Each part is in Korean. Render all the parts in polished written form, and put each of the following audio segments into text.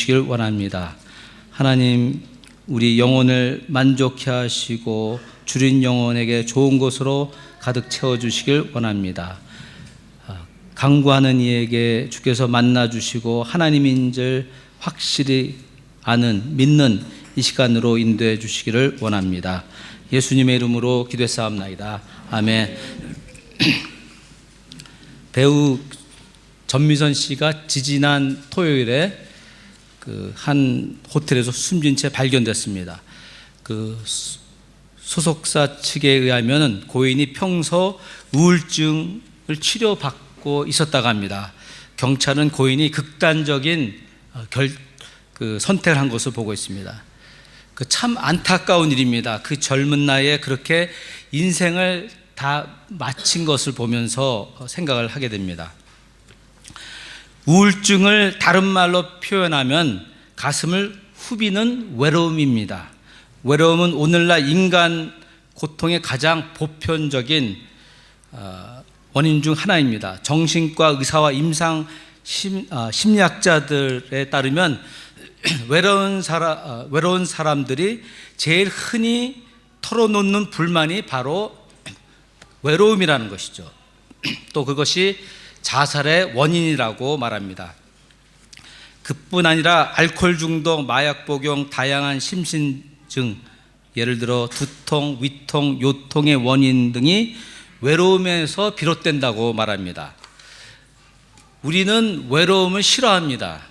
주시길 원합니다. 하나님, 우리 영혼을 만족해 하시고 주린 영혼에게 좋은 것으로 가득 채워주시길 원합니다. 강구하는 이에게 주께서 만나주시고 하나님인 줄 확실히 믿는 이 시간으로 인도해 주시기를 원합니다. 예수님의 이름으로 기도했사옵나이다. 아멘. 배우 전미선 씨가 지지난 토요일에 한 호텔에서 숨진 채 발견됐습니다. 소속사 측에 의하면 고인이 평소 우울증을 치료받고 있었다고 합니다. 경찰은 고인이 극단적인 선택을 한 것을 보고 있습니다. 참 안타까운 일입니다. 그 젊은 나이에 그렇게 인생을 다 마친 것을 보면서 생각을 하게 됩니다. 우울증을 다른 말로 표현하면 가슴을 후비는 외로움입니다. 외로움은 오늘날 인간 고통의 가장 보편적인 원인 중 하나입니다. 정신과 의사와 심리학자들에 따르면 외로운 사람들이 제일 흔히 털어놓는 불만이 바로 외로움이라는 것이죠. 또 그것이 자살의 원인이라고 말합니다. 그뿐 아니라 알코올 중독, 마약 복용, 다양한 심신증, 예를 들어 두통, 위통, 요통의 원인 등이 외로움에서 비롯된다고 말합니다. 우리는 외로움을 싫어합니다.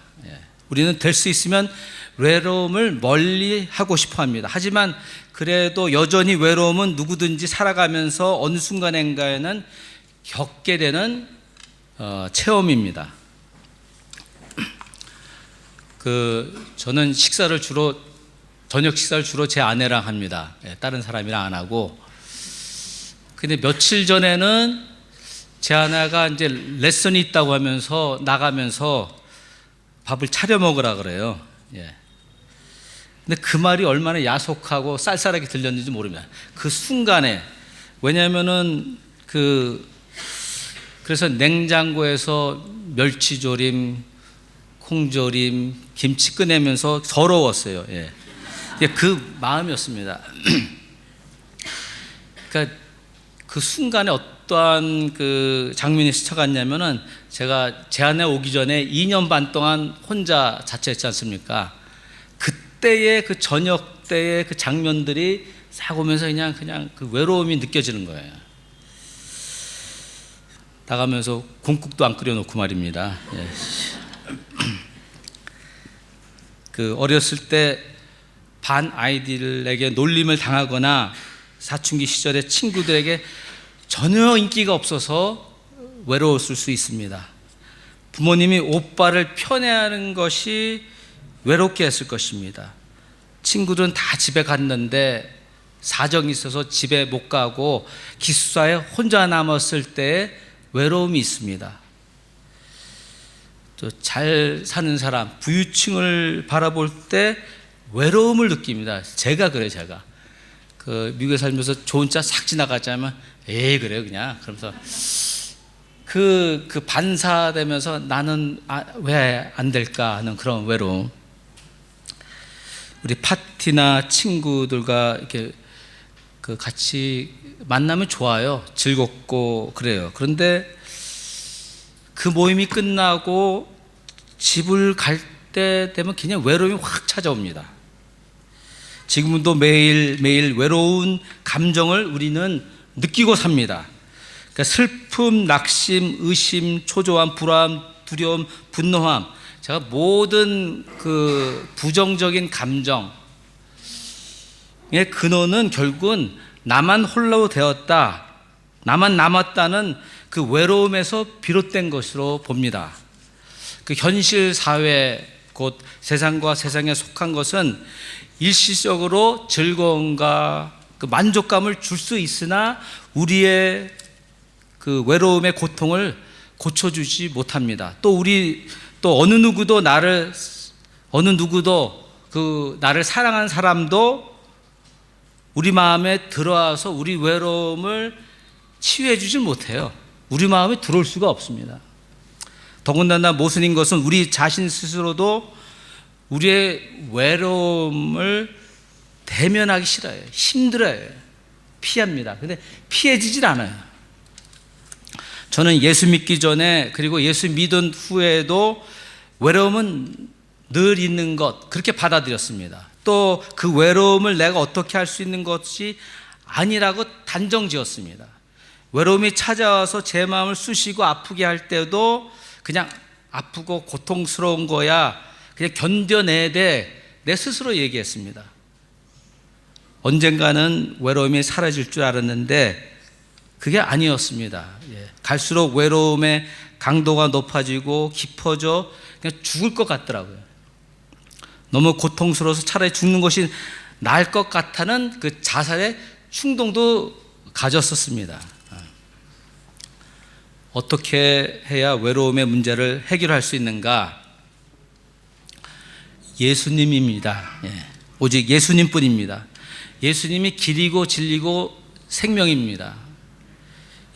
우리는 될 수 있으면 외로움을 멀리 하고 싶어 합니다. 하지만 그래도 여전히 외로움은 누구든지 살아가면서 어느 순간인가에는 겪게 되는 체험입니다. 저는 저녁 식사를 주로 제 아내랑 합니다. 다른 사람이랑 안 하고. 근데 며칠 전에는 제 아내가 이제 레슨이 있다고 하면서 나가면서 밥을 차려 먹으라 그래요. 근데 그 말이 얼마나 야속하고 쌀쌀하게 들렸는지 모릅니다. 그 순간에. 왜냐하면은 그래서 냉장고에서 멸치조림, 콩조림, 김치 꺼내면서 서러웠어요. 그 마음이었습니다. 그러니까 그 순간에 어떠한 장면이 스쳐갔냐면은 제가 제 아내 오기 전에 2년 반 동안 혼자 자취했지 않습니까? 그때의 저녁 때의 장면들이 싹 오면서 그냥 그 외로움이 느껴지는 거예요. 나가면서 곰국도 안 끓여놓고 말입니다. 어렸을 때 반 아이들에게 놀림을 당하거나 사춘기 시절에 친구들에게 전혀 인기가 없어서 외로웠을 수 있습니다. 부모님이 오빠를 편애하는 것이 외롭게 했을 것입니다. 친구들은 다 집에 갔는데 사정이 있어서 집에 못 가고 기숙사에 혼자 남았을 때의 외로움이 있습니다. 또 잘 사는 사람, 부유층을 바라볼 때 외로움을 느낍니다. 제가 그래요. 제가 미국에 살면서 좋은 차 싹 지나가자면 그래요 그냥. 그러면서 반사되면서 나는 왜 안 될까 하는 그런 외로움. 우리 파티나 친구들과 이렇게 같이 만나면 좋아요. 즐겁고 그래요. 그런데 그 모임이 끝나고 집을 갈 때 되면 그냥 외로움이 확 찾아옵니다. 지금도 매일매일 외로운 감정을 우리는 느끼고 삽니다. 그러니까 슬픔, 낙심, 의심, 초조함, 불안, 두려움, 분노함, 제가 모든 부정적인 감정의 근원은 결국은 나만 홀로 되었다, 나만 남았다는 그 외로움에서 비롯된 것으로 봅니다. 현실 사회, 곧 세상과 세상에 속한 것은 일시적으로 즐거움과 만족감을 줄 수 있으나 우리의 외로움의 고통을 고쳐주지 못합니다. 또 어느 누구도 나를 사랑하는 사람도 우리 마음에 들어와서 우리 외로움을 치유해 주질 못해요. 우리 마음에 들어올 수가 없습니다. 더군다나 모순인 것은 우리 자신 스스로도 우리의 외로움을 대면하기 싫어요. 힘들어요. 피합니다. 근데 피해지질 않아요. 저는 예수 믿기 전에 그리고 예수 믿은 후에도 외로움은 늘 있는 것, 그렇게 받아들였습니다. 또 그 외로움을 내가 어떻게 할 수 있는 것이 아니라고 단정 지었습니다. 외로움이 찾아와서 제 마음을 쑤시고 아프게 할 때도 그냥 아프고 고통스러운 거야, 그냥 견뎌내야 돼, 내 스스로 얘기했습니다. 언젠가는 외로움이 사라질 줄 알았는데 그게 아니었습니다. 갈수록 외로움의 강도가 높아지고 깊어져 그냥 죽을 것 같더라고요. 너무 고통스러워서 차라리 죽는 것이 나을 것 같다는 그 자살의 충동도 가졌었습니다. 어떻게 해야 외로움의 문제를 해결할 수 있는가? 예수님입니다. 오직 예수님뿐입니다. 예수님이 길이고 진리고 생명입니다.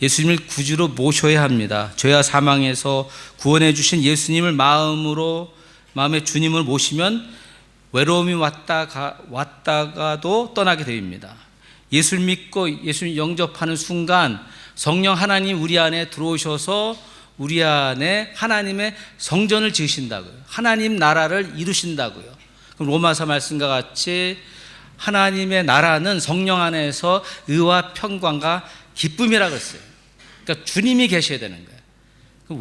예수님을 구주로 모셔야 합니다. 죄와 사망에서 구원해 주신 예수님을 마음의 주님을 모시면 외로움이 왔다가도 떠나게 됩니다. 예수를 믿고 예수님 영접하는 순간 성령 하나님 우리 안에 들어오셔서 우리 안에 하나님의 성전을 지으신다고요. 하나님 나라를 이루신다고요. 그럼 로마서 말씀과 같이 하나님의 나라는 성령 안에서 의와 평강과 기쁨이라고 했어요. 그러니까 주님이 계셔야 되는 거예요.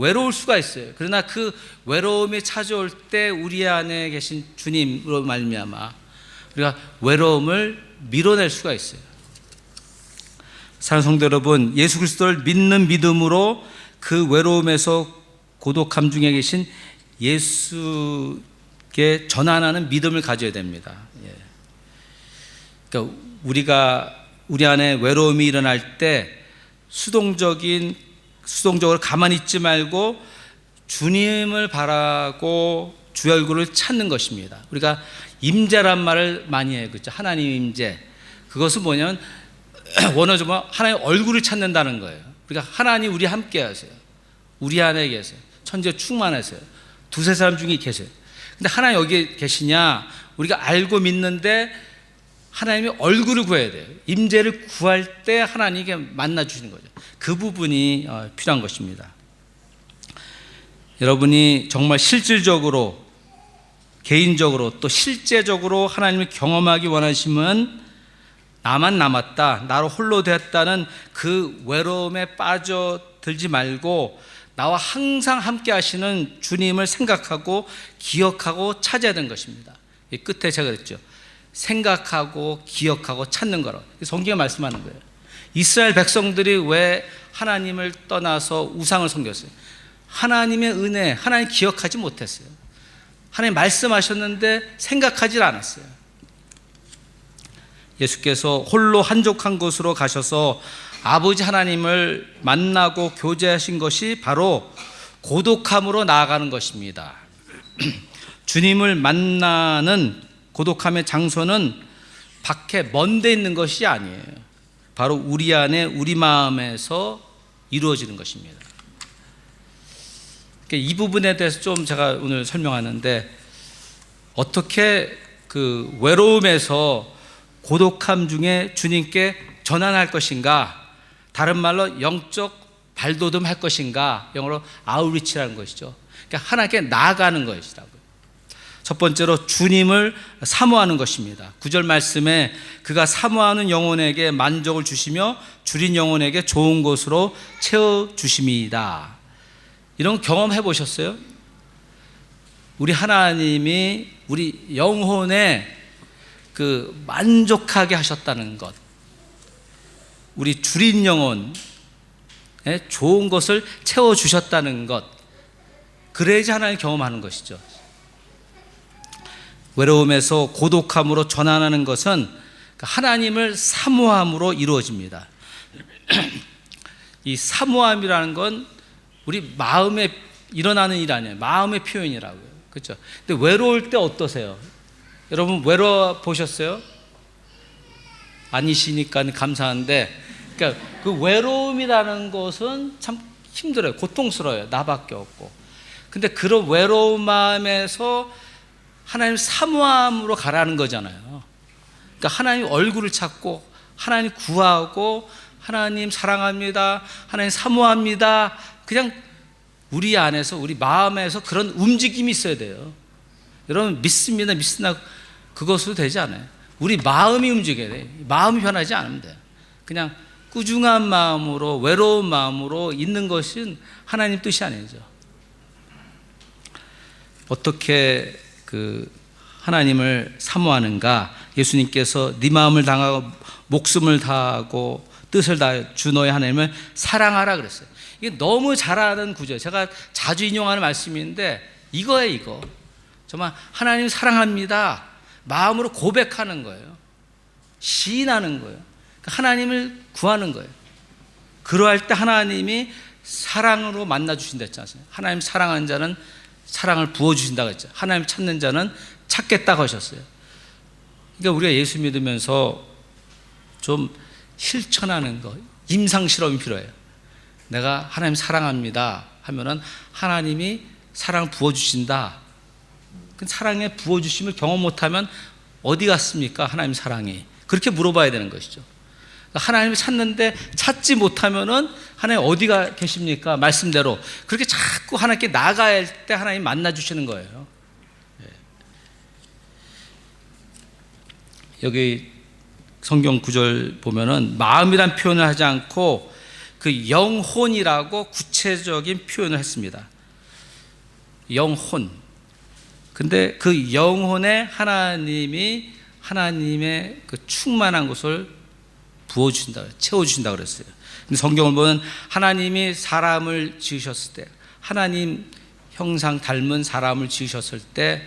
외로울 수가 있어요. 그러나 그 외로움이 찾아올 때 우리 안에 계신 주님으로 말미암아 우리가 외로움을 밀어낼 수가 있어요. 사랑하는 성도 여러분, 예수 그리스도를 믿는 믿음으로 그 외로움에서 고독함 중에 계신 예수께 전환하는 믿음을 가져야 됩니다. 그러니까 우리 안에 외로움이 일어날 때 수동적으로 가만히 있지 말고 주님을 바라고 주의 얼굴을 찾는 것입니다. 우리가 임재란 말을 많이 해요. 그렇죠? 하나님 임재. 그것은 뭐냐면 원어적으로 하나님 얼굴을 찾는다는 거예요. 우리가 하나님 우리 함께 하세요. 우리 안에 계세요. 천지에 충만하세요. 두세 사람 중에 계세요. 근데 하나님 여기 계시냐? 우리가 알고 믿는데 하나님의 얼굴을 구해야 돼요. 임재를 구할 때 하나님께 만나 주시는 거죠. 그 부분이 필요한 것입니다. 여러분이 정말 실질적으로, 개인적으로 또 실제적으로 하나님을 경험하기 원하시면 나만 남았다, 나로 홀로 되었다는 그 외로움에 빠져들지 말고 나와 항상 함께 하시는 주님을 생각하고 기억하고 찾아야 되는 것입니다. 이 끝에 제가 그랬죠. 생각하고 기억하고 찾는 거라고 성경이 말씀하는 거예요. 이스라엘 백성들이 왜 하나님을 떠나서 우상을 섬겼어요? 하나님의 은혜, 하나님 기억하지 못했어요. 하나님 말씀하셨는데 생각하지 않았어요. 예수께서 홀로 한적한 곳으로 가셔서 아버지 하나님을 만나고 교제하신 것이 바로 고독함으로 나아가는 것입니다. 주님을 만나는 고독함의 장소는 밖에 먼 데 있는 것이 아니에요. 바로 우리 안에, 우리 마음에서 이루어지는 것입니다. 이 부분에 대해서 좀 제가 오늘 설명하는데, 어떻게 그 외로움에서 고독함 중에 주님께 전환할 것인가, 다른 말로 영적 발돋움할 것인가, 영어로 아웃리치라는 것이죠. 그러니까 하나님께 나아가는 것이라고요. 첫 번째로 주님을 사모하는 것입니다. 9절 말씀에 그가 사모하는 영혼에게 만족을 주시며 줄인 영혼에게 좋은 곳으로 채워주심이다. 이런 경험해 보셨어요? 우리 하나님이 우리 영혼에 그 만족하게 하셨다는 것, 우리 줄인 영혼에 좋은 것을 채워주셨다는 것, 그래야지 하나님 경험하는 것이죠. 외로움에서 고독함으로 전환하는 것은 하나님을 사모함으로 이루어집니다. 이 사모함이라는 건 우리 마음에 일어나는 일 아니에요. 마음의 표현이라고요. 그렇죠? 근데 외로울 때 어떠세요? 여러분 외로워 보셨어요? 아니시니까 감사한데, 그러니까 그 외로움이라는 것은 참 힘들어요. 고통스러워요. 나밖에 없고. 근데 그런 외로운 마음에서 하나님 사모함으로 가라는 거잖아요. 그러니까 하나님 얼굴을 찾고 하나님 구하고 하나님 사랑합니다, 하나님 사모합니다, 그냥 우리 안에서 우리 마음에서 그런 움직임이 있어야 돼요. 여러분 믿습니다, 믿습니다 그것으로 되지 않아요. 우리 마음이 움직여야 돼요. 마음이 변하지 않으면 돼요. 그냥 꾸중한 마음으로 외로운 마음으로 있는 것은 하나님 뜻이 아니죠. 어떻게 하나님을 사모하는가? 예수님께서 네 마음을 다하고 목숨을 다하고 뜻을 다하여 주 너의 하나님을 사랑하라 그랬어요. 이게 너무 잘 아는 구조예요. 제가 자주 인용하는 말씀인데 이거예요. 이거 정말 하나님 사랑합니다 마음으로 고백하는 거예요. 시인하는 거예요. 하나님을 구하는 거예요. 그러할 때 하나님이 사랑으로 만나 주신다 했지 않습니까? 하나님 사랑하는 자는 사랑을 부어주신다고 했죠. 하나님 찾는 자는 찾겠다고 하셨어요. 그러니까 우리가 예수 믿으면서 좀 실천하는 거, 임상실험이 필요해요. 내가 하나님 사랑합니다 하면은 하나님이 사랑을 부어주신다. 그 사랑에 부어주심을 경험 못하면 어디 갔습니까? 하나님 사랑이. 그렇게 물어봐야 되는 것이죠. 하나님을 찾는데 찾지 못하면은 하나님 어디가 계십니까? 말씀대로 그렇게 자꾸 하나님께 나가야 할 때 하나님 만나 주시는 거예요. 여기 성경 구절 보면은 마음이란 표현을 하지 않고 그 영혼이라고 구체적인 표현을 했습니다. 영혼. 근데 그 영혼에 하나님이 하나님의 그 충만한 것을 부어주신다, 채워주신다 그랬어요. 근데 성경을 보면 하나님이 사람을 지으셨을 때, 하나님 형상 닮은 사람을 지으셨을 때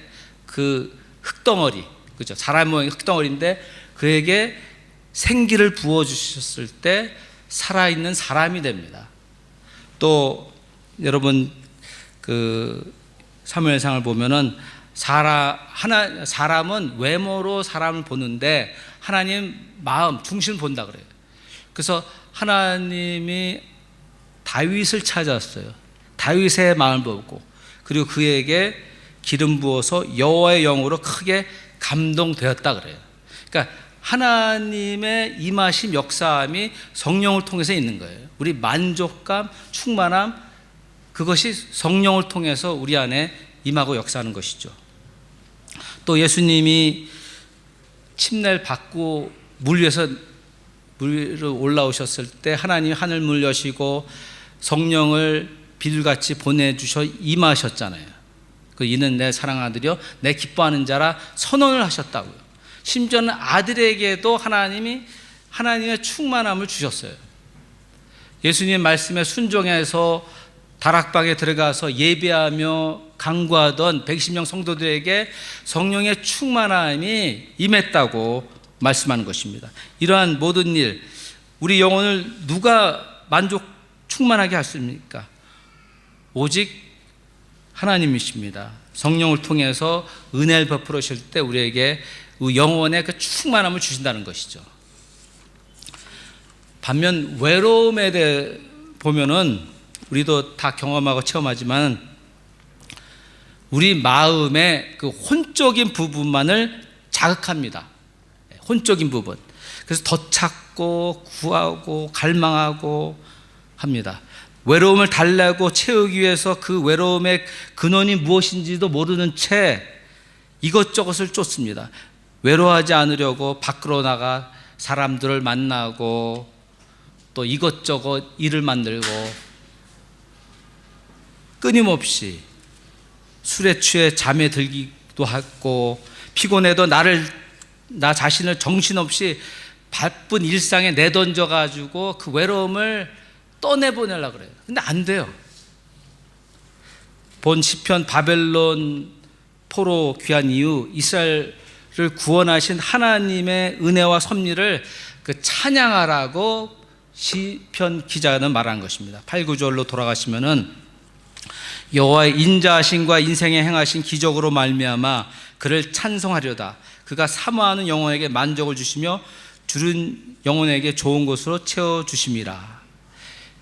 그 흙덩어리, 그죠? 사람 모양의 흙덩어리인데 그에게 생기를 부어주셨을 때 살아있는 사람이 됩니다. 또 여러분 그 사무엘상을 보면은 사람은 외모로 사람을 보는데 하나님 마음, 중심을 본다 그래요. 그래서 하나님이 다윗을 찾았어요. 다윗의 마음을 보고 그리고 그에게 기름 부어서 여호와의 영으로 크게 감동되었다 그래요. 그러니까 하나님의 임하심, 역사함이 성령을 통해서 있는 거예요. 우리 만족감, 충만함, 그것이 성령을 통해서 우리 안에 임하고 역사하는 것이죠. 또 예수님이 침례를 받고 물 위에서 물로 올라오셨을 때 하나님 하늘 문 여시고 성령을 비둘같이 보내주셔 임하셨잖아요. 그 이는 내 사랑하는 아들이요 내 기뻐하는 자라 선언을 하셨다고요. 심지어는 아들에게도 하나님이 하나님의 충만함을 주셨어요. 예수님 말씀에 순종해서 다락방에 들어가서 예배하며 강구하던 120명 성도들에게 성령의 충만함이 임했다고 말씀하는 것입니다. 이러한 모든 일, 우리 영혼을 누가 충만하게 하십니까? 오직 하나님이십니다. 성령을 통해서 은혜를 베풀으실 때 우리에게 영혼의 그 충만함을 주신다는 것이죠. 반면 외로움에 대해 보면은 우리도 다 경험하고 체험하지만 우리 마음의 그 혼적인 부분만을 자극합니다. 혼적인 부분. 그래서 더 찾고 구하고 갈망하고 합니다. 외로움을 달래고 채우기 위해서 그 외로움의 근원이 무엇인지도 모르는 채 이것저것을 쫓습니다. 외로워하지 않으려고 밖으로 나가 사람들을 만나고 또 이것저것 일을 만들고 끊임없이 술에 취해 잠에 들기도 하고 피곤해도 나 자신을 정신없이 바쁜 일상에 내던져 가지고 그 외로움을 떠내보내려고 그래요. 근데 안 돼요. 본 시편 바벨론 포로 귀한 이후 이스라엘을 구원하신 하나님의 은혜와 섭리를 그 찬양하라고 시편 기자는 말한 것입니다. 8, 9절로 돌아가시면은 여호와의 인자하심과 인생에 행하신 기적으로 말미암아 그를 찬송하려다. 그가 사모하는 영혼에게 만족을 주시며 줄은 영혼에게 좋은 것으로 채워주심이라.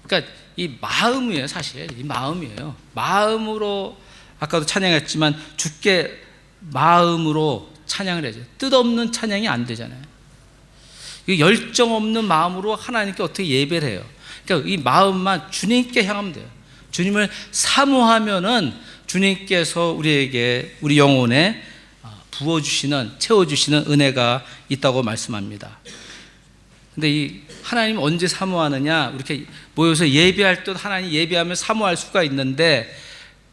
그러니까 이 마음이에요. 사실 이 마음이에요. 마음으로 아까도 찬양했지만 주께 마음으로 찬양을 해야죠. 뜻없는 찬양이 안 되잖아요. 열정 없는 마음으로 하나님께 어떻게 예배를 해요? 그러니까 이 마음만 주님께 향하면 돼요. 주님을 사모하면은 주님께서 우리에게, 우리 영혼에 부어주시는, 채워주시는 은혜가 있다고 말씀합니다. 근데 이 하나님 언제 사모하느냐? 이렇게 모여서 예배할 때 하나님 예배하면 사모할 수가 있는데,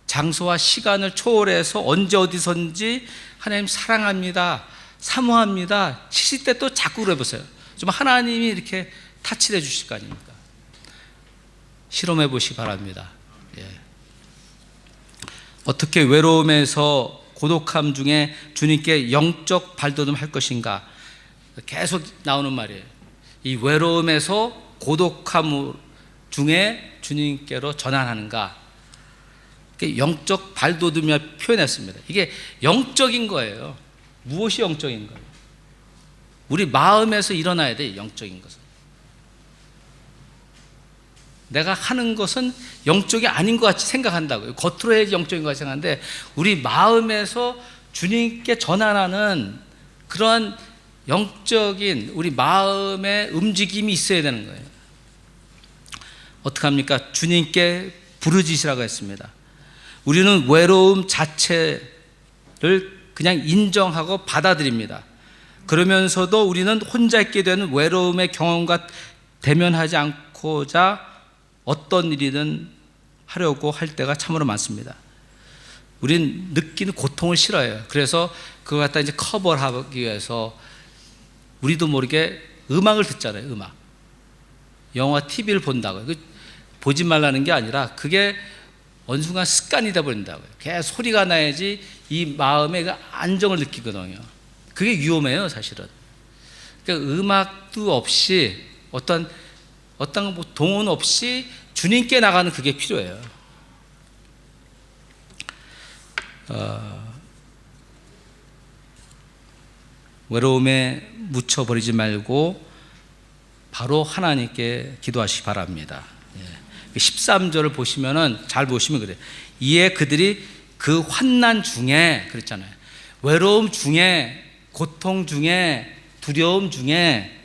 장소와 시간을 초월해서 언제 어디선지 하나님 사랑합니다, 사모합니다, 치실 때 또 자꾸 그래보세요. 좀 하나님이 이렇게 타치해 주실 거 아닙니까? 실험해 보시기 바랍니다. 예. 어떻게 외로움에서, 고독함 중에 주님께 영적 발돋움 할 것인가? 계속 나오는 말이에요. 이 외로움에서, 고독함 중에 주님께로 전환하는가? 영적 발돋움이라 표현했습니다. 이게 영적인 거예요. 무엇이 영적인 거예요? 우리 마음에서 일어나야 돼. 영적인 것은. 내가 하는 것은 영적이 아닌 것 같이 생각한다고요. 겉으로 해야지 영적인 것 같이 생각하는데, 우리 마음에서 주님께 전환하는 그런 영적인 우리 마음의 움직임이 있어야 되는 거예요. 어떻게 합니까? 주님께 부르짖으라고 했습니다. 우리는 외로움 자체를 그냥 인정하고 받아들입니다. 그러면서도 우리는 혼자 있게 되는 외로움의 경험과 대면하지 않고자 어떤 일이든 하려고 할 때가 참으로 많습니다. 우린 느끼는 고통을 싫어해요. 그래서 그거 갖다 이제 커버를 하기 위해서 우리도 모르게 음악을 듣잖아요. 음악, 영화, TV를 본다고요. 보지 말라는 게 아니라 그게 어느 순간 습관이 되어버린다고요. 계속 소리가 나야지 이 마음의 그 안정을 느끼거든요. 그게 위험해요, 사실은. 그러니까 음악도 없이 어떤 동원 없이 주님께 나가는 그게 필요해요. 외로움에 묻혀버리지 말고 바로 하나님께 기도하시기 바랍니다. 13절을 보시면은, 잘 보시면 그래요. 이에 그들이 그 환난 중에, 그랬잖아요. 외로움 중에, 고통 중에, 두려움 중에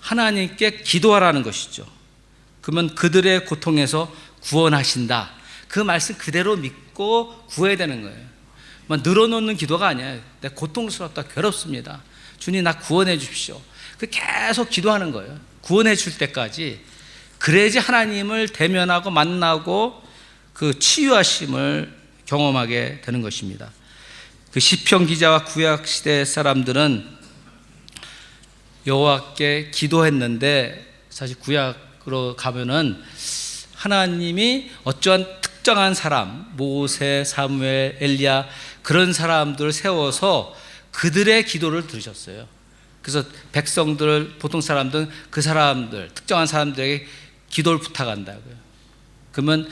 하나님께 기도하라는 것이죠. 그러면 그들의 고통에서 구원하신다. 그 말씀 그대로 믿고 구해야 되는 거예요. 늘어놓는 기도가 아니에요. 내 고통스럽다, 괴롭습니다, 주님 나 구원해 주십시오. 그 계속 기도하는 거예요. 구원해 줄 때까지. 그래야지 하나님을 대면하고 만나고 그 치유하심을 경험하게 되는 것입니다. 그 시편 기자와 구약 시대 사람들은 여호와께 기도했는데, 사실 구약으로 가면은 하나님이 어떠한 특정한 사람, 모세, 사무엘, 엘리야, 그런 사람들을 세워서 그들의 기도를 들으셨어요. 그래서 백성들, 보통 사람들은 그 사람들, 특정한 사람들에게 기도를 부탁한다고요. 그러면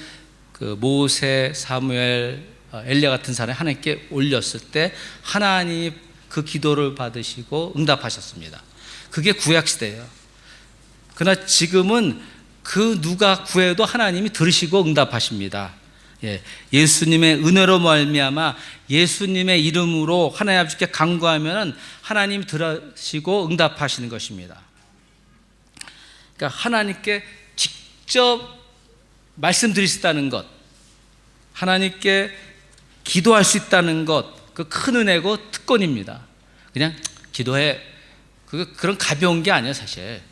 그 모세, 사무엘, 엘리야 같은 사람이 하나님께 올렸을 때 하나님이 그 기도를 받으시고 응답하셨습니다. 그게 구약시대예요. 그러나 지금은 그 누가 구해도 하나님이 들으시고 응답하십니다. 예수님의 은혜로 말미암아 예수님의 이름으로 하나님 아버지께 간구하면 하나님 들으시고 응답하시는 것입니다. 그러니까 하나님께 직접 말씀드릴 수 있다는 것, 하나님께 기도할 수 있다는 것, 그 큰 은혜고 특권입니다. 그냥 기도해, 그런 가벼운 게 아니에요, 사실.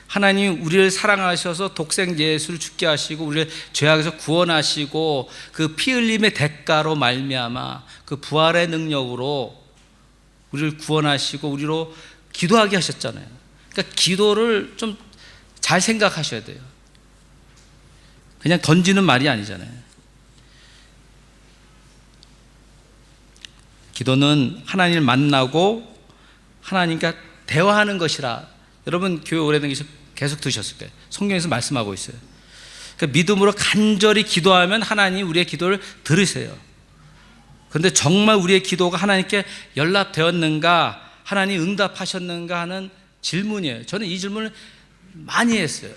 하나님 우리를 사랑하셔서 독생 예수를 죽게 하시고 우리를 죄악에서 구원하시고 그 피 흘림의 대가로 말미암아 그 부활의 능력으로 우리를 구원하시고 우리로 기도하게 하셨잖아요. 그러니까 기도를 좀 잘 생각하셔야 돼요. 그냥 던지는 말이 아니잖아요. 기도는 하나님을 만나고 하나님과 대화하는 것이라. 여러분 교회 오래된 계속 들으셨을 거예요. 성경에서 말씀하고 있어요. 그러니까 믿음으로 간절히 기도하면 하나님이 우리의 기도를 들으세요. 그런데 정말 우리의 기도가 하나님께 연락되었는가, 하나님 응답하셨는가 하는 질문이에요. 저는 이 질문을 많이 했어요.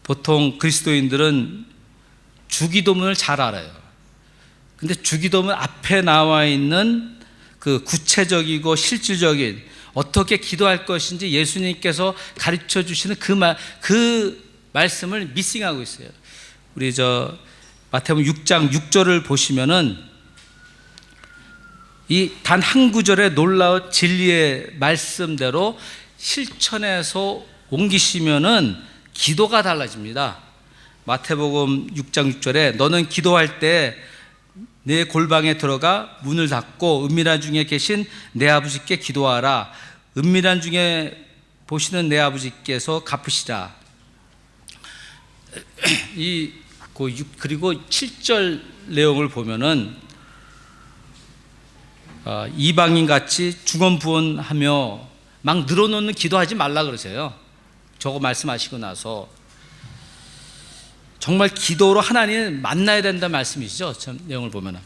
보통 그리스도인들은 주기도문을 잘 알아요. 근데 주기도문 앞에 나와 있는 그 구체적이고 실질적인 어떻게 기도할 것인지 예수님께서 가르쳐 주시는 그 말씀을 미싱하고 있어요. 우리 마태복음 6장 6절을 보시면은 이 단 한 구절의 놀라운 진리의 말씀대로 실천해서 옮기시면은 기도가 달라집니다. 마태복음 6장 6절에 너는 기도할 때 내 골방에 들어가 문을 닫고 은밀한 중에 계신 내 아버지께 기도하라. 은밀한 중에 보시는 내 아버지께서 갚으시라. 그리고 7절 내용을 보면은 이방인 같이 중언부언하며 막 늘어놓는 기도하지 말라 그러세요. 저거 말씀하시고 나서 정말 기도로 하나님을 만나야 된다는 말씀이시죠. 내용을 보면은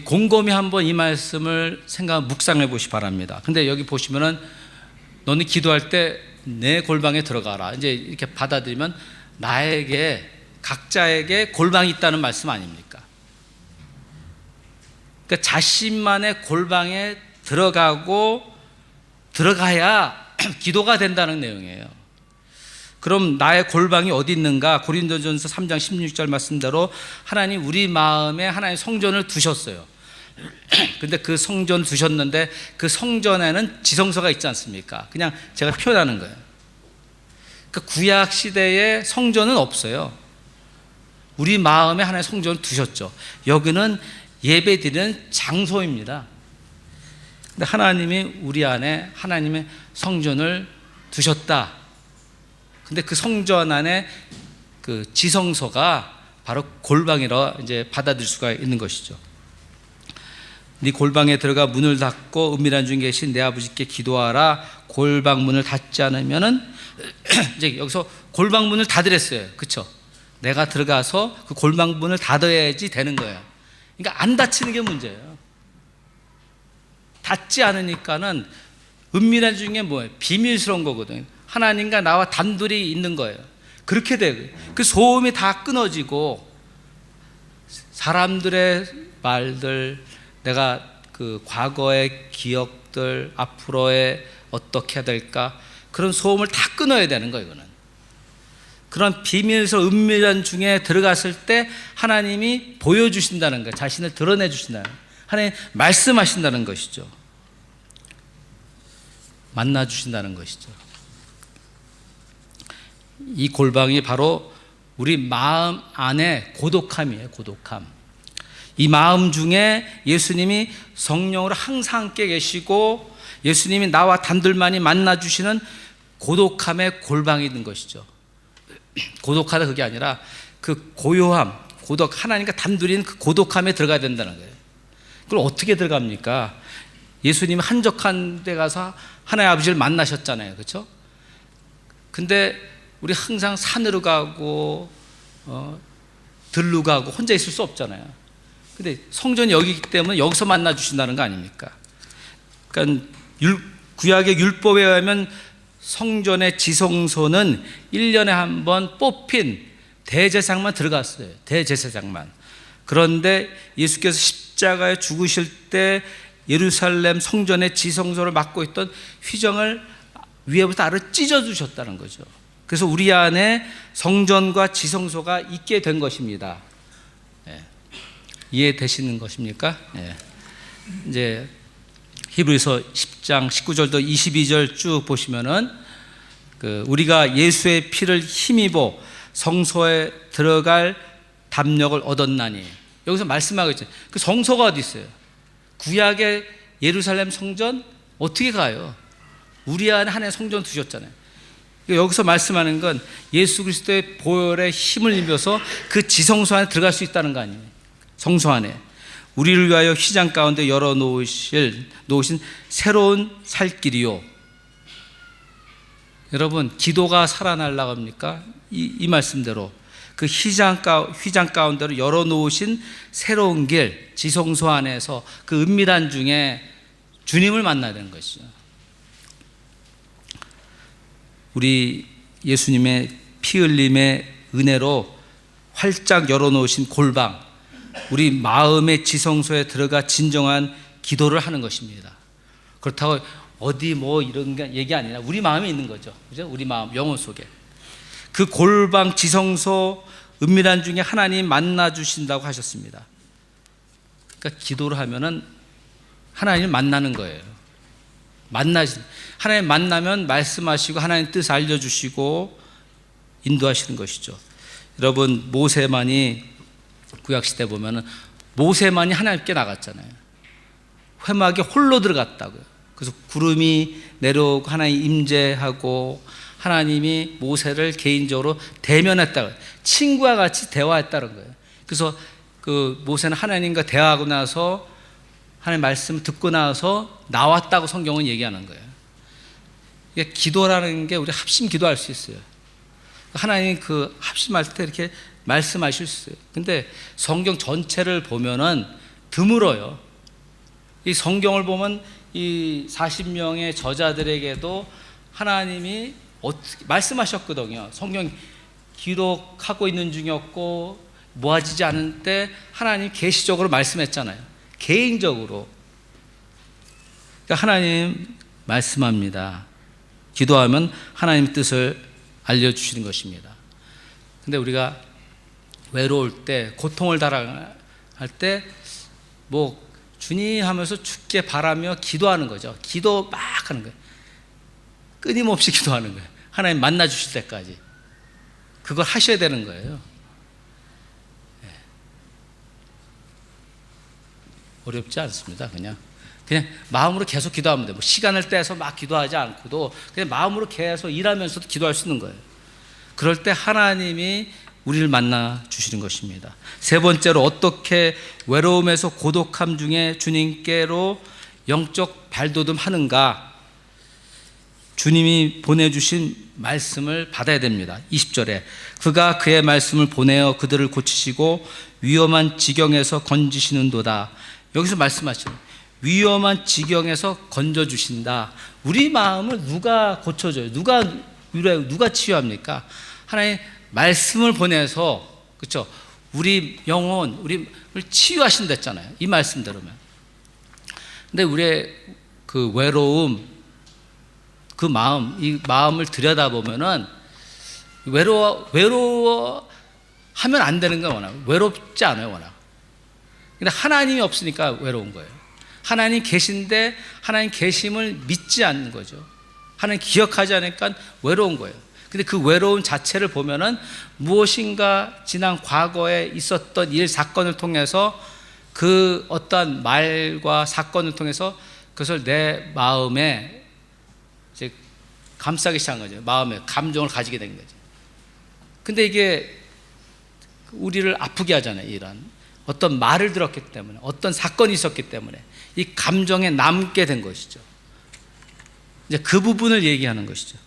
곰곰이 한번 이 말씀을 묵상해 보시 바랍니다. 근데 여기 보시면은 너는 기도할 때 내 골방에 들어가라. 이제 이렇게 받아들이면 각자에게 골방이 있다는 말씀 아닙니까? 그러니까 자신만의 골방에 들어가야 기도가 된다는 내용이에요. 그럼 나의 골방이 어디 있는가? 고린도전서 3장 16절 말씀대로 하나님 우리 마음에 하나님 성전을 두셨어요. 근데 그 성전 두셨는데 그 성전에는 지성소가 있지 않습니까? 그냥 제가 표현하는 거예요. 그러니까 구약 시대에 성전은 없어요. 우리 마음에 하나의 성전을 두셨죠. 여기는 예배드리는 장소입니다. 근데 하나님이 우리 안에 하나님의 성전을 두셨다. 근데 그 성전 안에 그 지성소가 바로 골방이라 이제 받아들일 수가 있는 것이죠. 네 골방에 들어가 문을 닫고 은밀한 중에 계신 내 아버지께 기도하라. 골방 문을 닫지 않으면은 이제 여기서 골방 문을 닫으랬어요. 그렇죠? 내가 들어가서 그 골방 문을 닫아야지 되는 거예요. 그러니까 안 닫히는 게 문제예요. 닫지 않으니까는 은밀한 중에 뭐예요? 비밀스러운 거거든요. 하나님과 나와 단둘이 있는 거예요. 그렇게 되고 그 소음이 다 끊어지고 사람들의 말들, 내가 그 과거의 기억들, 앞으로의 어떻게 해야 될까, 그런 소음을 다 끊어야 되는 거예요. 이거는 그런 비밀스러운 은밀한 중에 들어갔을 때 하나님이 보여주신다는 거예요. 자신을 드러내 주신다는, 하나님 말씀하신다는 것이죠. 만나 주신다는 것이죠. 이 골방이 바로 우리 마음 안에 고독함이에요. 고독함. 이 마음 중에 예수님이 성령으로 항상 함께 계시고 예수님이 나와 단둘만이 만나 주시는 고독함의 골방이 있는 것이죠. 고독하다 그게 아니라 그 고요함, 하나님과 단둘이 있는 그 고독함에 들어가야 된다는 거예요. 그걸 어떻게 들어갑니까? 예수님이 한적한 데 가서 하나님 아버지를 만나셨잖아요. 그렇죠? 근데 우리 항상 산으로 가고 들로 가고 혼자 있을 수 없잖아요. 근데 성전이 여기기 때문에 여기서 만나 주신다는 거 아닙니까? 그러니까 구약의 율법에 의하면 성전의 지성소는 1년에 한 번 뽑힌 대제사장만 들어갔어요. 대제사장만. 그런데 예수께서 십자가에 죽으실 때 예루살렘 성전의 지성소를 맡고 있던 휘정을 위에부터 아래로 찢어주셨다는 거죠. 그래서 우리 안에 성전과 지성소가 있게 된 것입니다. 예. 이해되시는 것입니까? 예. 이제 히브리서 10장 19절도 22절 쭉 보시면은 우리가 예수의 피를 힘입어 성소에 들어갈 담력을 얻었나니, 여기서 말씀하고 있죠. 그 성소가 어디 있어요? 구약의 예루살렘 성전 어떻게 가요? 우리 안에 하나의 성전 두셨잖아요. 여기서 말씀하는 건 예수 그리스도의 보혈의 힘을 입어서 그 지성소 안에 들어갈 수 있다는 거 아니에요? 성소 안에 우리를 위하여 휘장 가운데 열어 놓으신 새로운 살 길이요. 여러분, 기도가 살아나려고 합니까? 이 말씀대로 그 휘장 가운데로 열어 놓으신 새로운 길, 지성소 안에서 그 은밀한 중에 주님을 만나야 되는 것이죠. 우리 예수님의 피 흘림의 은혜로 활짝 열어 놓으신 골방, 우리 마음의 지성소에 들어가 진정한 기도를 하는 것입니다. 그렇다고 어디 뭐 이런 게 얘기 아니라 우리 마음에 있는 거죠. 그죠? 우리 마음, 영혼 속에. 그 골방 지성소 은밀한 중에 하나님 만나 주신다고 하셨습니다. 그러니까 기도를 하면은 하나님을 만나는 거예요. 하나님 만나면 말씀하시고 하나님 뜻 알려주시고 인도하시는 것이죠. 여러분, 모세만이 구약시대 보면은 모세만이 하나님께 나갔잖아요. 회막에 홀로 들어갔다고요. 그래서 구름이 내려오고 하나님 임재하고 하나님이 모세를 개인적으로 대면했다고요. 친구와 같이 대화했다는 거예요. 그래서 그 모세는 하나님과 대화하고 나서 하나님 말씀 듣고 나서 나왔다고 성경은 얘기하는 거예요. 이게 기도라는 게 우리 합심 기도할 수 있어요. 하나님 그 합심할 때 이렇게 말씀하실 수 있어요. 근데 성경 전체를 보면은 드물어요. 이 성경을 보면 이 40명의 저자들에게도 하나님이 말씀하셨거든요. 성경 기록하고 있는 중이었고 모아지지 않을 때 하나님 계시적으로 말씀했잖아요. 개인적으로. 그러니까 하나님 말씀합니다. 기도하면 하나님의 뜻을 알려주시는 것입니다. 근데 우리가 외로울 때, 고통을 당할 때 뭐 주님 하면서 죽게 바라며 기도하는 거죠. 기도 막 하는 거예요. 끊임없이 기도하는 거예요. 하나님 만나 주실 때까지. 그걸 하셔야 되는 거예요. 어렵지 않습니다. 그냥 마음으로 계속 기도하면 돼요. 뭐 시간을 떼서 막 기도하지 않고도 그냥 마음으로 계속 일하면서도 기도할 수 있는 거예요. 그럴 때 하나님이 우리를 만나 주시는 것입니다. 세 번째로, 어떻게 외로움에서 고독함 중에 주님께로 영적 발돋움하는가? 주님이 보내주신 말씀을 받아야 됩니다. 20절에 그가 그의 말씀을 보내어 그들을 고치시고 위험한 지경에서 건지시는도다. 여기서 말씀하시는 위험한 지경에서 건져주신다. 우리 마음을 누가 고쳐줘요? 누가 위로해요? 누가 치유합니까? 하나님 말씀을 보내서, 그렇죠? 우리 영혼, 우리를 치유하신댔잖아요. 이 말씀 들으면. 근데 우리의 그 외로움, 그 마음, 이 마음을 들여다보면은 외로워 하면 안 되는 건 워낙 외롭지 않아요, 워낙. 근데 하나님이 없으니까 외로운 거예요. 하나님 계신데 하나님 계심을 믿지 않는 거죠. 하나님 기억하지 않으니까 외로운 거예요. 근데 그 외로움 자체를 보면은 무엇인가 지난 과거에 있었던 일, 사건을 통해서 그 어떠한 말과 사건을 통해서 그것을 내 마음에 이제 감싸기 시작한 거죠. 마음에 감정을 가지게 된 거죠. 근데 이게 우리를 아프게 하잖아요. 이런 어떤 말을 들었기 때문에, 어떤 사건이 있었기 때문에 이 감정에 남게 된 것이죠. 이제 그 부분을 얘기하는 것이죠.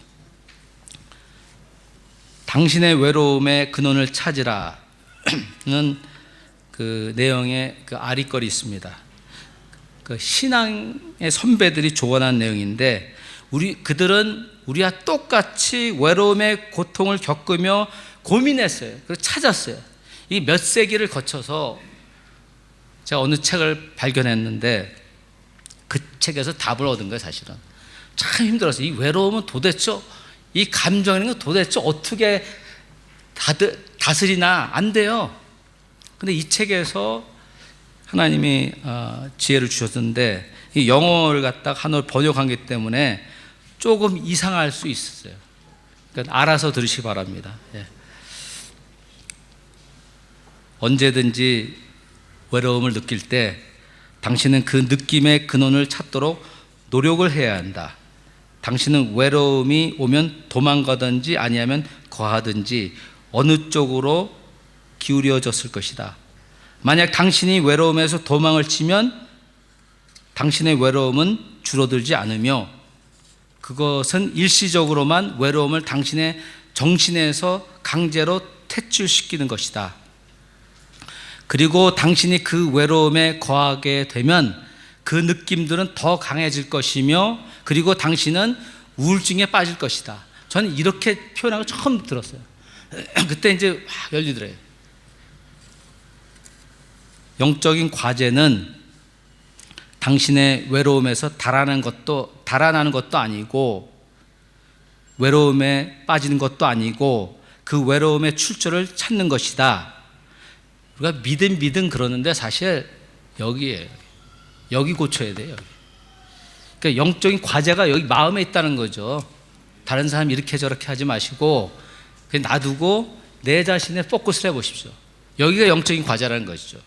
당신의 외로움의 근원을 찾으라는 그 내용의 그 아리거리 있습니다. 그 신앙의 선배들이 조언한 내용인데, 그들은 우리와 똑같이 외로움의 고통을 겪으며 고민했어요. 그래서 찾았어요. 이 몇 세기를 거쳐서 제가 어느 책을 발견했는데 그 책에서 답을 얻은 거예요. 사실은 참 힘들었어요. 이 외로움은 도대체, 이 감정이라는 건 도대체 어떻게 다스리나 안 돼요. 근데 이 책에서 하나님이 지혜를 주셨는데, 이 영어를 갖다가 한어로 번역한 기 때문에 조금 이상할 수 있었어요. 그러니까 알아서 들으시기 바랍니다. 예. 언제든지 외로움을 느낄 때 당신은 그 느낌의 근원을 찾도록 노력을 해야 한다. 당신은 외로움이 오면 도망가든지 아니하면 거하든지 어느 쪽으로 기울여졌을 것이다. 만약 당신이 외로움에서 도망을 치면 당신의 외로움은 줄어들지 않으며 그것은 일시적으로만 외로움을 당신의 정신에서 강제로 퇴출시키는 것이다. 그리고 당신이 그 외로움에 거하게 되면 그 느낌들은 더 강해질 것이며, 그리고 당신은 우울증에 빠질 것이다. 저는 이렇게 표현한 걸 처음 들었어요. 그때 이제 막 열리더래요. 영적인 과제는 당신의 외로움에서 달아나는 것도 아니고, 외로움에 빠지는 것도 아니고, 그 외로움의 출처를 찾는 것이다. 우리가 믿음 그러는데 사실 여기에요. 여기 고쳐야 돼요. 그러니까 영적인 과제가 여기 마음에 있다는 거죠. 다른 사람 이렇게 저렇게 하지 마시고 그냥 놔두고 내 자신에 포커스를 해보십시오. 여기가 영적인 과제라는 것이죠.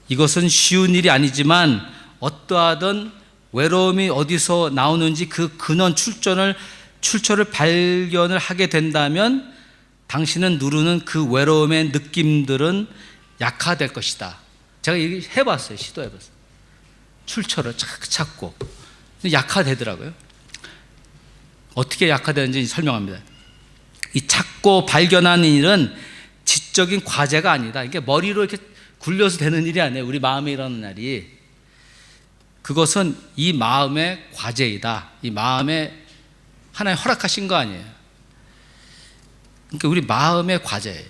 이것은 쉬운 일이 아니지만 어떠하든 외로움이 어디서 나오는지 그 근원 출처를 발견을 하게 된다면 당신은 누르는 그 외로움의 느낌들은 약화될 것이다. 제가 해봤어요. 시도해봤어요. 출처를 찾고 약화되더라고요. 어떻게 약화되는지 설명합니다. 이 찾고 발견하는 일은 지적인 과제가 아니다. 이게 머리로 이렇게 굴려서 되는 일이 아니에요. 우리 마음에 일어나는 날이. 그것은 이 마음의 과제이다. 이 마음에 하나님 허락하신 거 아니에요. 그러니까 우리 마음의 과제예요.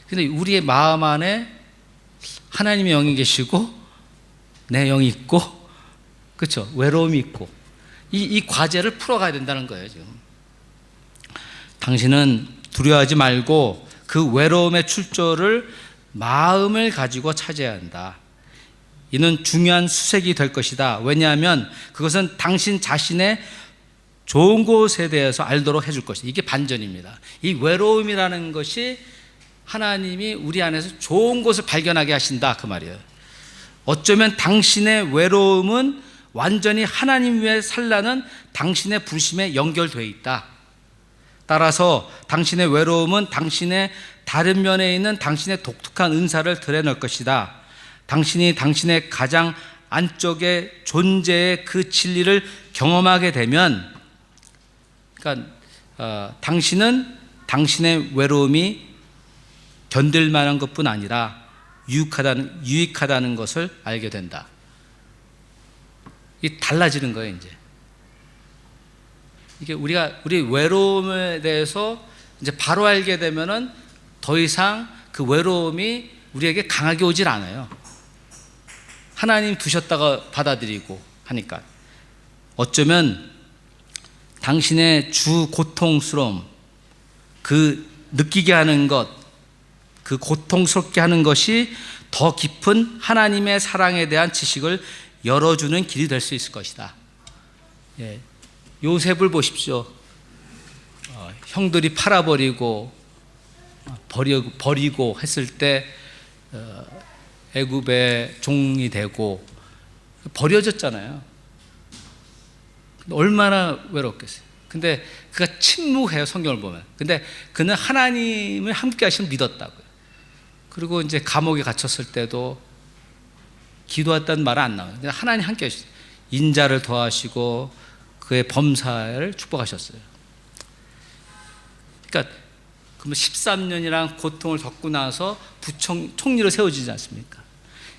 근데 우리의 마음 안에 하나님의 영이 계시고 내 영이 있고, 그렇죠? 외로움이 있고, 이 과제를 풀어가야 된다는 거예요. 지금 당신은 두려워하지 말고 그 외로움의 출처를 마음을 가지고 찾아야 한다. 이는 중요한 수색이 될 것이다. 왜냐하면 그것은 당신 자신의 좋은 곳에 대해서 알도록 해줄 것이다. 이게 반전입니다. 이 외로움이라는 것이 하나님이 우리 안에서 좋은 곳을 발견하게 하신다, 그 말이에요. 어쩌면 당신의 외로움은 완전히 하나님 위에 살라는 당신의 부르심에 연결되어 있다. 따라서 당신의 외로움은 당신의 다른 면에 있는 당신의 독특한 은사를 드러낼 것이다. 당신이 당신의 가장 안쪽의 존재의 그 진리를 경험하게 되면, 그러니까 당신은 당신의 외로움이 견딜 만한 것뿐 아니라 유익하다는 것을 알게 된다. 이 달라지는 거예요. 이제 이게 우리 외로움에 대해서 이제 바로 알게 되면은 더 이상 그 외로움이 우리에게 강하게 오질 않아요. 하나님 두셨다가 받아들이고 하니까. 어쩌면 당신의 주 고통스러움, 그 느끼게 하는 것, 그 고통스럽게 하는 것이 더 깊은 하나님의 사랑에 대한 지식을 열어주는 길이 될 수 있을 것이다. 예. 요셉을 보십시오. 형들이 팔아버리고 버리고 했을 때 애굽의 종이 되고 버려졌잖아요. 얼마나 외롭겠어요. 근데 그가 침묵해요, 성경을 보면. 근데 그는 하나님을 함께 하시면 믿었다고요. 그리고 이제 감옥에 갇혔을 때도 기도했다는 말은 안 나와요. 하나님 함께 하시죠. 인자를 더하시고 그의 범사를 축복하셨어요. 그러니까 13년이란 고통을 겪고 나서 총리로 세워지지 않습니까?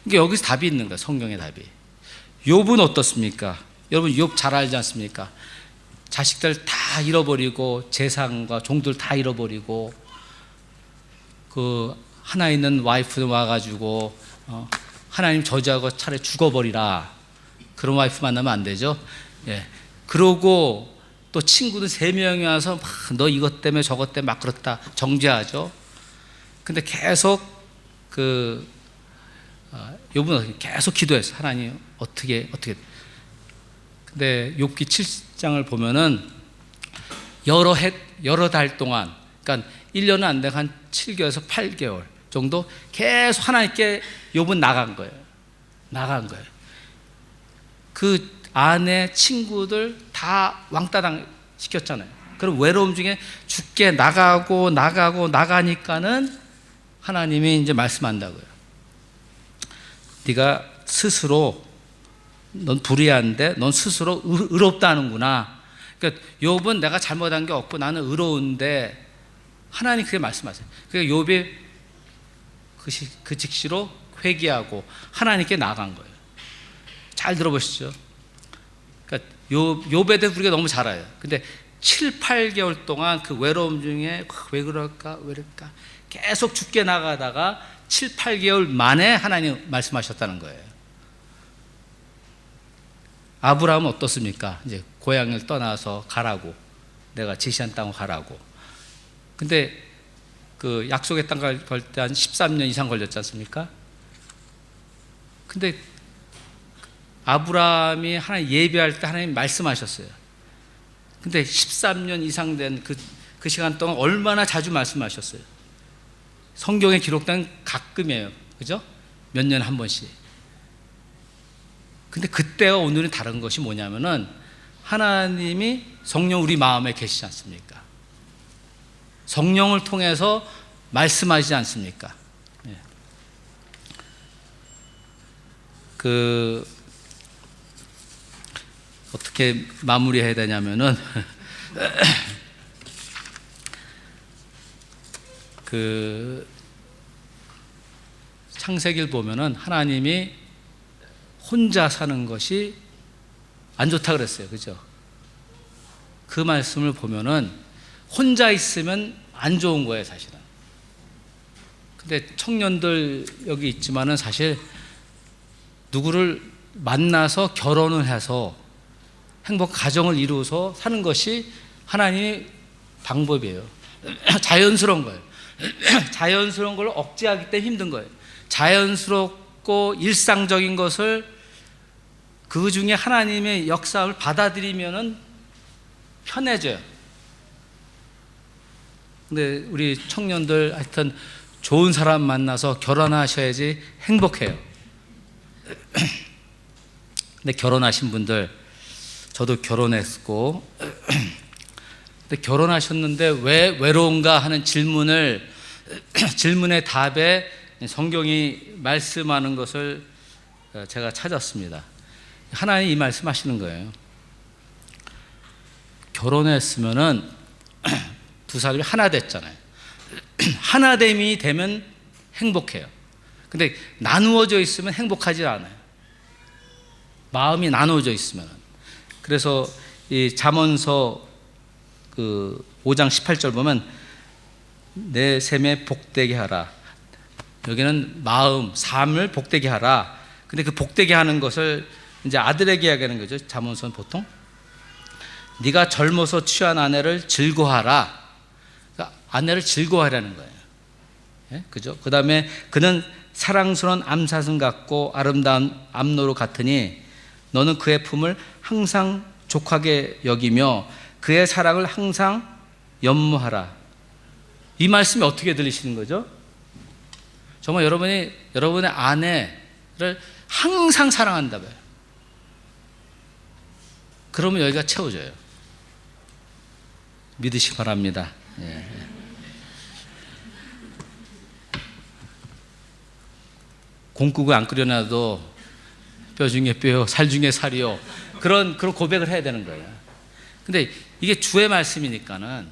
그러니까 여기서 답이 있는 거예요. 성경의 답이. 욥은 어떻습니까? 여러분 욥 잘 알지 않습니까? 자식들 다 잃어버리고 재산과 종들 다 잃어버리고 그 하나 있는 와이프도 와가지고 하나님 저주하고 차라리 죽어버리라. 그런 와이프 만나면 안 되죠. 예. 그러고 또 친구들 3명이 와서 막 너 이것 때문에 저것 때문에 막 그렇다 정죄하죠. 근데 계속 욥은 계속 기도했어요. 하나님 어떻게. 근데 욥기 7장을 보면은 여러 달 동안, 그러니까 1년은 안 되고 한 7개월에서 8개월 정도 계속 하나님께 욥은 나간 거예요. 그 아내, 친구들 다 왕따당 시켰잖아요. 그럼 외로움 중에 죽게 나가니까는 하나님이 이제 말씀한다고요. 네가 스스로 넌 불의한데 넌 스스로 의롭다는구나. 그러니까 욥은 내가 잘못한 게 없고 나는 의로운데 하나님 그게 말씀하세요. 그러니까 욥이 그 즉시로 회개하고 하나님께 나간 거예요. 잘 들어보시죠. 그러니까 욥에 대해 우리가 너무 잘 알아요. 근데 7, 8개월 동안 그 외로움 중에 왜 그럴까 계속 죽게 나가다가 7, 8개월 만에 하나님 말씀하셨다는 거예요. 아브라함은 어떻습니까? 이제 고향을 떠나서 가라고, 내가 지시한 땅으로 가라고. 근데 그 약속의 땅 갈 때 한 13년 이상 걸렸지 않습니까? 근데 아브라함이 하나님 예배할 때 하나님 말씀하셨어요. 근데 13년 이상 된 그 시간 동안 얼마나 자주 말씀하셨어요. 성경에 기록된 가끔이에요. 그죠? 몇 년에 한 번씩. 근데 그때와 오늘은 다른 것이 뭐냐면은 하나님이 성령 우리 마음에 계시지 않습니까? 성령을 통해서 말씀하시지 않습니까? 예. 어떻게 마무리해야 되냐면은 창세기를 보면은 하나님이 혼자 사는 것이 안 좋다 그랬어요. 그죠? 그 말씀을 보면은 혼자 있으면 안 좋은 거예요, 사실은. 근데 청년들 여기 있지만은 사실 누구를 만나서 결혼을 해서 행복 가정을 이루어서 사는 것이 하나님의 방법이에요. 자연스러운 거예요. 자연스러운 걸 억제하기 때문에 힘든 거예요. 자연스럽고 일상적인 것을 그 중에 하나님의 역사를 받아들이면은 편해져요. 근데 우리 청년들 하여튼 좋은 사람 만나서 결혼하셔야지 행복해요. 근데 결혼하신 분들, 저도 결혼했고, 근데 결혼하셨는데 왜 외로운가 하는 질문의 답에 성경이 말씀하는 것을 제가 찾았습니다. 하나님 이 말씀하시는 거예요. 결혼했으면은 두 사람이 하나 됐잖아요. 하나됨이 되면 행복해요. 근데 나누어져 있으면 행복하지 않아요. 마음이 나누어져 있으면. 그래서 이 잠언서 5장 18절 보면 내 셈에 복되게 하라. 여기는 마음, 삶을 복되게 하라. 근데 그 복되게 하는 것을 이제 아들에게 이야기하는 거죠. 잠언서는 보통 네가 젊어서 취한 아내를 즐거워하라. 그러니까 아내를 즐거워하라는 거예요. 예? 그죠? 그 다음에 그는 사랑스러운 암사슴 같고 아름다운 암노루 같으니 너는 그의 품을 항상 족하게 여기며 그의 사랑을 항상 연모하라. 이 말씀이 어떻게 들리시는 거죠? 정말 여러분이 여러분의 아내를 항상 사랑한다 봐요. 그러면 여기가 채워져요. 믿으시기 바랍니다. 예. 공국을 안 끓여놔도 뼈 중에 뼈요, 살 중에 살이요. 그런 고백을 해야 되는 거예요. 근데 이게 주의 말씀이니까는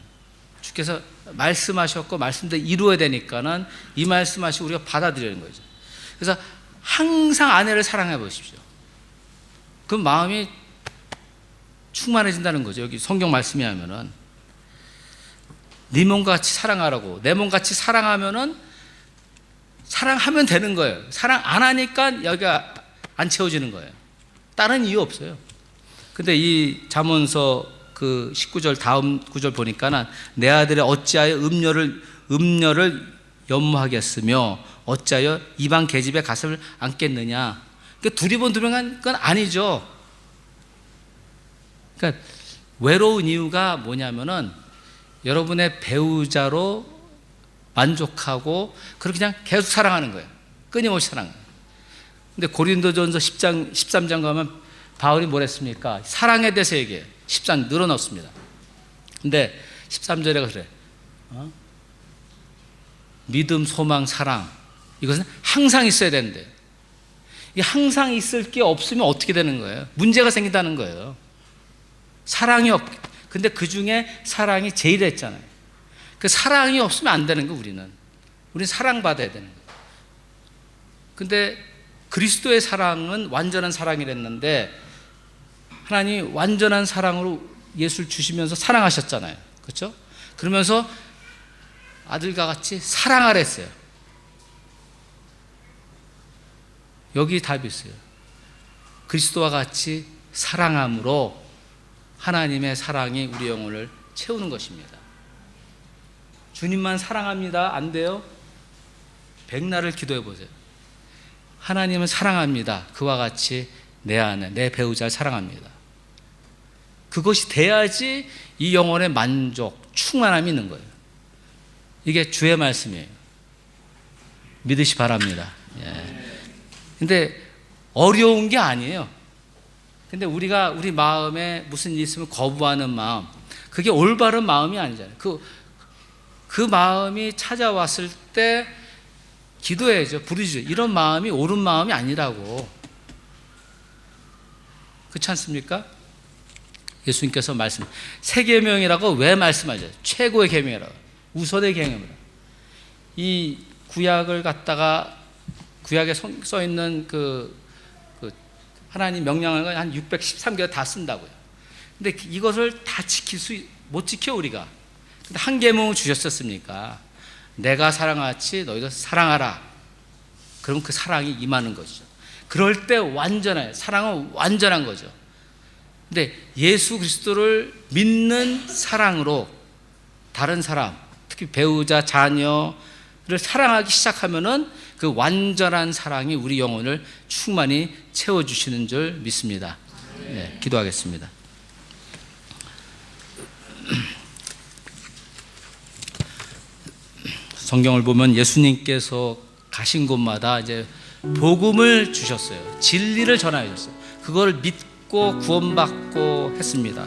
주께서 말씀하셨고 말씀대로 이루어야 되니까는 이 말씀하시고 우리가 받아들이는 거죠. 그래서 항상 아내를 사랑해 보십시오. 그 마음이 충만해진다는 거죠. 여기 성경 말씀이 하면은 네 몸과 같이 사랑하라고. 내 몸같이 사랑하면은 사랑하면 되는 거예요. 사랑 안 하니까 여기가 안 채워지는 거예요. 다른 이유 없어요. 근데 이 잠언서 19절 다음 구절 보니까는 내 아들이 어찌하여 음녀를 연모하겠으며 어찌하여 이방 계집의 가슴을 안겠느냐. 그러니까 두리번두리번 건 아니죠. 그러니까 외로운 이유가 뭐냐면은 여러분의 배우자로 만족하고 그렇게 그냥 계속 사랑하는 거예요. 끊임없이 사랑하는 거예요. 근데 고린도전서 10장 13장 가면 바울이 뭐랬습니까? 사랑에 대해서 얘기해요. 13 늘어놓습니다. 근데 13절에 그래. 믿음, 소망, 사랑. 이것은 항상 있어야 되는데 이게 항상 있을 게 없으면 어떻게 되는 거예요? 문제가 생긴다는 거예요. 사랑이 근데 그 중에 사랑이 제일 했잖아요. 그 사랑이 없으면 안 되는 거 우리는 사랑받아야 되는 거예요. 근데 그리스도의 사랑은 완전한 사랑이랬는데 하나님이 완전한 사랑으로 예수를 주시면서 사랑하셨잖아요. 그렇죠? 그러면서 아들과 같이 사랑하랬어요. 여기 답이 있어요. 그리스도와 같이 사랑함으로 하나님의 사랑이 우리 영혼을 채우는 것입니다. 주님만 사랑합니다. 안 돼요? 백날을 기도해 보세요. 하나님은 사랑합니다. 그와 같이 내 안에 내 배우자를 사랑합니다. 그것이 돼야지 이 영혼의 만족, 충만함이 있는 거예요. 이게 주의 말씀이에요. 믿으시 바랍니다. 근데 어려운 게 아니에요. 근데 우리가 우리 마음에 무슨 일이 있으면 거부하는 마음, 그게 올바른 마음이 아니잖아요. 그 마음이 찾아왔을 때 기도해야죠. 부르짖죠. 이런 마음이 옳은 마음이 아니라고. 그렇지 않습니까? 예수님께서 말씀, 새 계명이라고 왜 말씀하죠? 최고의 계명이라고, 우선의 계명이라고. 이 구약을 갖다가 구약에 써 있는 그 하나님 명령을 한 613개를 다 쓴다고요. 근데 이것을 다 못 지켜 우리가. 근데 한 계명을 주셨었습니까? 내가 사랑하지 너희도 사랑하라. 그럼 그 사랑이 임하는 것이죠. 그럴 때 완전해요. 사랑은 완전한 거죠. 근데 예수 그리스도를 믿는 사랑으로 다른 사람, 특히 배우자, 자녀를 사랑하기 시작하면은 그 완전한 사랑이 우리 영혼을 충만히 채워주시는 줄 믿습니다. 네, 기도하겠습니다. 성경을 보면 예수님께서 가신 곳마다 이제 복음을 주셨어요. 진리를 전하셨어요. 그걸 믿고 구원받고 했습니다.